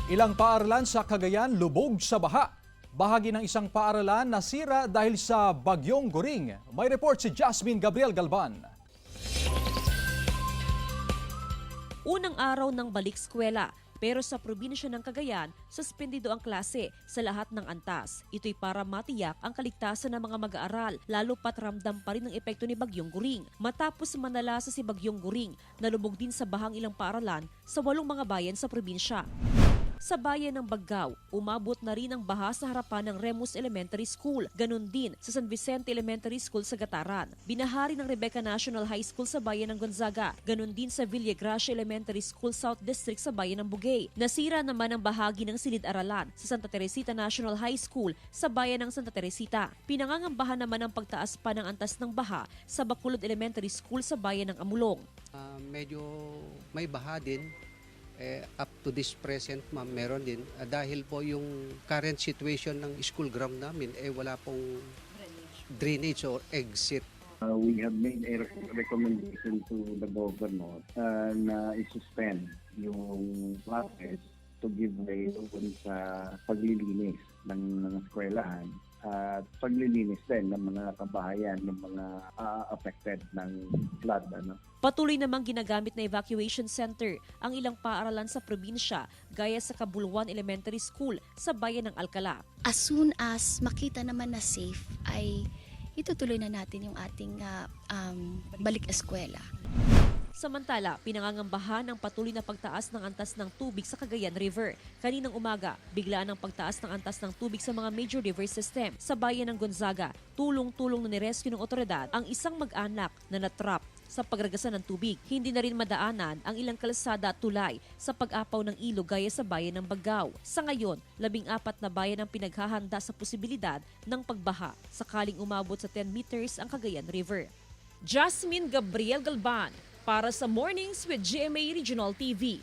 Ilang paaralan sa Cagayan lubog sa baha. Bahagi ng isang paaralan nasira dahil sa bagyong Goring. May report si Jasmine Gabriel Galban. Unang araw ng balik eskwela, pero sa probinsya ng Cagayan, suspendido ang klase sa lahat ng antas. Ito'y para matiyak ang kaligtasan ng mga mag-aaral, lalo pat ramdam pa rin ang epekto ni Bagyong Goring. Matapos manalasa si Bagyong Goring, nalubog din sa bahang ilang paaralan sa 8 mga bayan sa probinsya. Sa bayan ng Baggao, umabot na rin ang baha sa harapan ng Remus Elementary School. Ganon din sa San Vicente Elementary School sa Gataran. Binahari ng Rebecca National High School sa bayan ng Gonzaga. Ganon din sa Villagracia Elementary School South District sa bayan ng Bugay. Nasira naman ang bahagi ng silid-aralan sa Santa Teresita National High School sa bayan ng Santa Teresita. Pinangangambahan naman ang pagtaas pa ng antas ng baha sa Bacolod Elementary School sa bayan ng Amulong. Medyo may baha din. Up to this present, ma'am, meron din. Dahil po yung current situation ng school ground namin, wala pong drainage or exit. We have made a recommendation to the governor na i-suspend yung classes to give way doon sa paglilinis ng mga eskwelahan at paglilinis din ng mga kabahayan, ng mga affected ng flood. Patuloy namang ginagamit na evacuation center ang ilang paaralan sa probinsya gaya sa Cabuluan Elementary School sa bayan ng Alcala. As soon as makita naman na safe ay itutuloy na natin yung ating balik eskwela. Samantala, pinangangambahan ang patuloy na pagtaas ng antas ng tubig sa Cagayan River. Kaninang umaga, biglaan ang pagtaas ng antas ng tubig sa mga major river system. Sa bayan ng Gonzaga, tulong-tulong na nirescue ng otoridad ang isang mag-anak na natrap sa pagragasan ng tubig. Hindi na rin madaanan ang ilang kalsada at tulay sa pag-apaw ng ilog gaya sa bayan ng Baggao. Sa ngayon, 14 na bayan ang pinaghahanda sa posibilidad ng pagbaha sakaling umabot sa 10 meters ang Cagayan River. Jasmine Gabriel Galban para sa Mornings with GMA Regional TV.